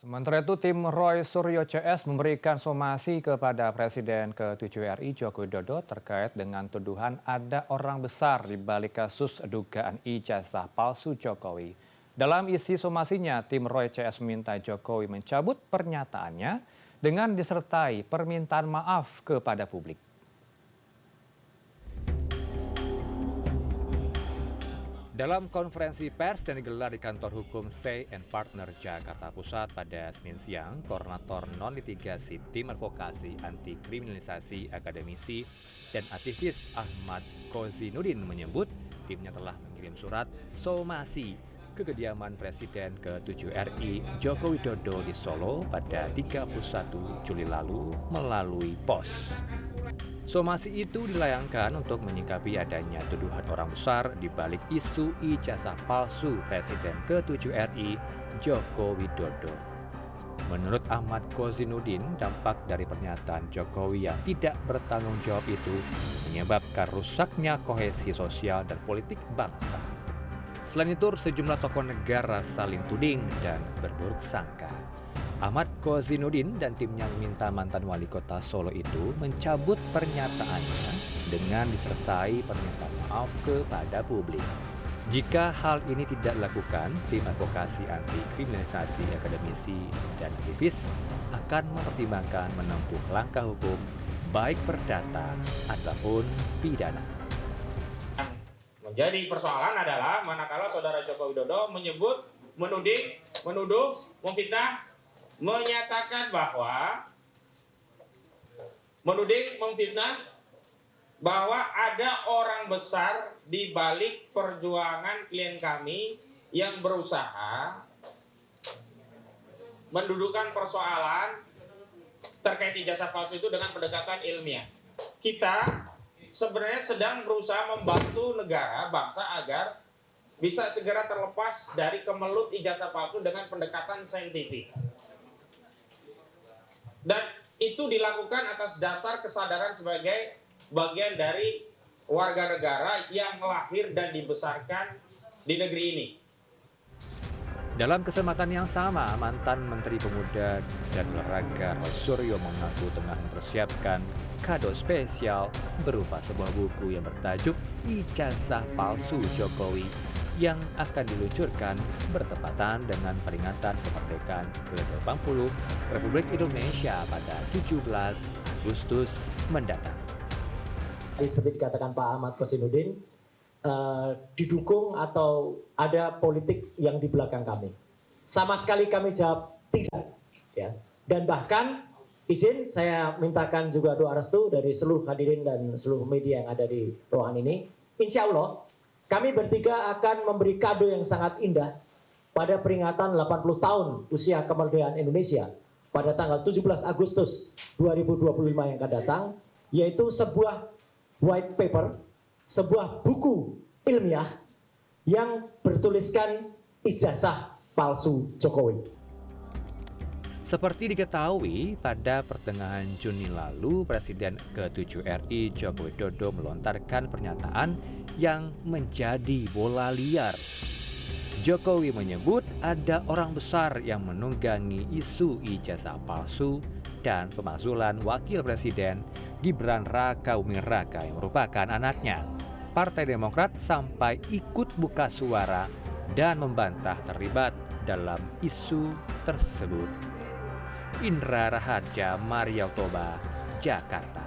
Sementara itu, tim Roy Suryo CS memberikan somasi kepada Presiden ke-7 RI Joko Widodo terkait dengan tuduhan ada orang besar di balik kasus dugaan ijazah palsu Jokowi. Dalam isi somasinya, tim Roy CS meminta Jokowi mencabut pernyataannya dengan disertai permintaan maaf kepada publik. Dalam konferensi pers yang digelar di kantor hukum Say and Partner Jakarta Pusat pada Senin siang, Koordinator Non-Litigasi Tim Advokasi Anti Kriminalisasi Akademisi dan Aktivis Ahmad Kozinudin menyebut timnya telah mengirim surat somasi ke kediaman Presiden ke-7 RI Joko Widodo di Solo pada 31 Juli lalu melalui pos. Somasi itu dilayangkan untuk menyikapi adanya tuduhan orang besar di balik isu ijazah palsu Presiden ke-7 RI Joko Widodo. Menurut Ahmad Kozinudin, dampak dari pernyataan Jokowi yang tidak bertanggung jawab itu menyebabkan rusaknya kohesi sosial dan politik bangsa. Selain itu, sejumlah tokoh negara saling tuding dan berburuk sangka. Ahmad Kozinudin dan timnya meminta mantan wali kota Solo itu mencabut pernyataannya dengan disertai permintaan maaf kepada publik. Jika hal ini tidak dilakukan, tim advokasi anti kriminalisasi akademisi dan aktivis akan mempertimbangkan menempuh langkah hukum baik perdata ataupun pidana. Menjadi persoalan adalah manakala saudara Joko Widodo menuduh, memfitnah, menyatakan bahwa memfitnah bahwa ada orang besar di balik perjuangan klien kami yang berusaha mendudukan persoalan terkait ijazah palsu itu dengan pendekatan ilmiah. Kita sebenarnya sedang berusaha membantu negara, bangsa agar bisa segera terlepas dari kemelut ijazah palsu dengan pendekatan saintifik. Dan itu dilakukan atas dasar kesadaran sebagai bagian dari warga negara yang lahir dan dibesarkan di negeri ini. Dalam kesempatan yang sama, mantan Menteri Pemuda dan Olahraga Roy Suryo mengaku tengah mempersiapkan kado spesial berupa sebuah buku yang bertajuk Ijazah Palsu Jokowi yang akan diluncurkan bertepatan dengan peringatan kemerdekaan ke-80 Republik Indonesia pada 17 Agustus mendatang. Seperti dikatakan Pak Ahmad Kozinudin, didukung atau ada politik yang di belakang kami. Sama sekali kami jawab tidak. Ya. Dan bahkan izin saya mintakan juga doa restu dari seluruh hadirin dan seluruh media yang ada di ruangan ini. Insya Allah kami bertiga akan memberi kado yang sangat indah pada peringatan 80 tahun usia kemerdekaan Indonesia pada tanggal 17 Agustus 2025 yang akan datang, yaitu sebuah white paper, sebuah buku ilmiah yang bertuliskan ijazah palsu Jokowi. Seperti diketahui, pada pertengahan Juni lalu, Presiden ke-7 RI Joko Widodo melontarkan pernyataan yang menjadi bola liar. Jokowi menyebut ada orang besar yang menunggangi isu ijazah palsu dan pemakzulan Wakil Presiden Gibran Rakabuming Raka yang merupakan anaknya. Partai Demokrat sampai ikut buka suara dan membantah terlibat dalam isu tersebut. Indra Raharja, Maria Oktober, Jakarta.